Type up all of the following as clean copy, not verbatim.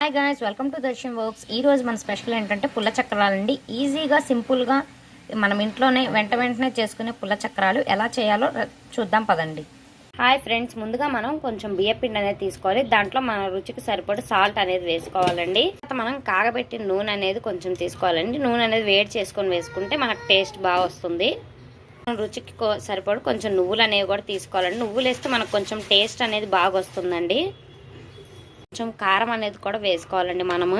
Hi guys, welcome to Darshan works. ఈ రోజు మన స్పెషల్ ఏంటంటే పుల్ల చక్రాలండి. ఈజీగా సింపుల్గా మనం ఇంట్లోనే వెంటనే చేసుకునే పుల్ల చక్రాలు ఎలా చేయాలో చూద్దాం పదండి. హాయ్ ఫ్రెండ్స్, ముందుగా మనం కొంచెం బియ్యపిండి అనేది తీసుకోవాలి. దాంట్లో మన రుచికి సరిపడి సాల్ట్ అనేది వేసుకోవాలండి. మనం కాగబెట్టిన నూనె అనేది కొంచెం తీసుకోవాలండి. నూనె అనేది వేడి చేసుకొని వేసుకుంటే మనకు టేస్ట్ బాగా వస్తుంది. రుచికి సరిపడి కొంచెం నువ్వులు అనేవి కూడా తీసుకోవాలండి. నువ్వులు వేస్తే మనకు కొంచెం టేస్ట్ అనేది బాగా వస్తుందండి. కొంచెం కారం అనేది కూడా వేసుకోవాలండి. మనము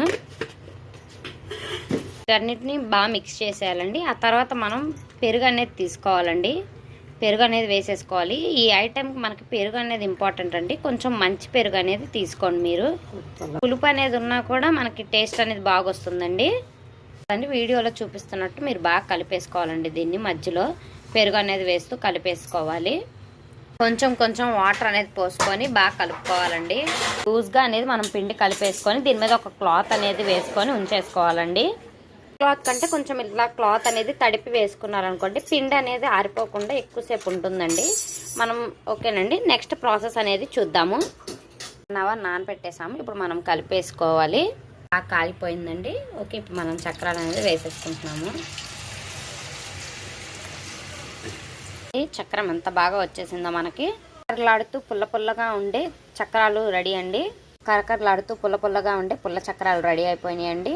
అన్నిటిని బాగా మిక్స్ చేసేయాలండి. ఆ తర్వాత మనం పెరుగు అనేది తీసుకోవాలండి. పెరుగు అనేది వేసేసుకోవాలి. ఈ ఐటెంకి మనకి పెరుగు అనేది ఇంపార్టెంట్ అండి. కొంచెం మంచి పెరుగు అనేది తీసుకోండి. మీరు పులుపు అనేది ఉన్నా కూడా మనకి టేస్ట్ అనేది బాగా వస్తుందండి. వీడియోలో చూపిస్తున్నట్టు మీరు బాగా కలిపేసుకోవాలండి. దీన్ని మధ్యలో పెరుగు అనేది వేస్తూ కలిపేసుకోవాలి. కొంచెం వాటర్ అనేది పోసుకొని బాగా కలుపుకోవాలండి. లూజ్గా అనేది మనం పిండి కలిపేసుకొని దీని మీద ఒక క్లాత్ అనేది వేసుకొని ఉంచేసుకోవాలండి. క్లాత్ కంటే కొంచెం ఇలా క్లాత్ అనేది తడిపి వేసుకున్నారనుకోండి పిండి అనేది ఆరిపోకుండా ఎక్కువసేపు ఉంటుందండి. మనం ఓకేనండి. నెక్స్ట్ ప్రాసెస్ అనేది చూద్దాము. 1 అవర్ నానబెట్టేసాము. ఇప్పుడు మనం కలిపేసుకోవాలి. బాగా కాలిపోయిందండి. ఓకే, ఇప్పుడు మనం చక్రాలు అనేది వేసేసుకుంటున్నాము. చక్రం ఎంత బాగా వచ్చేసిందో మనకి. కరకరలాడుతూ పుల్లగా ఉండే చక్రాలు రెడీ అండి. కరకరలాడుతూ పుల్లగా ఉండే పుల్ల చక్రాలు రెడీ అయిపోయినాయండి.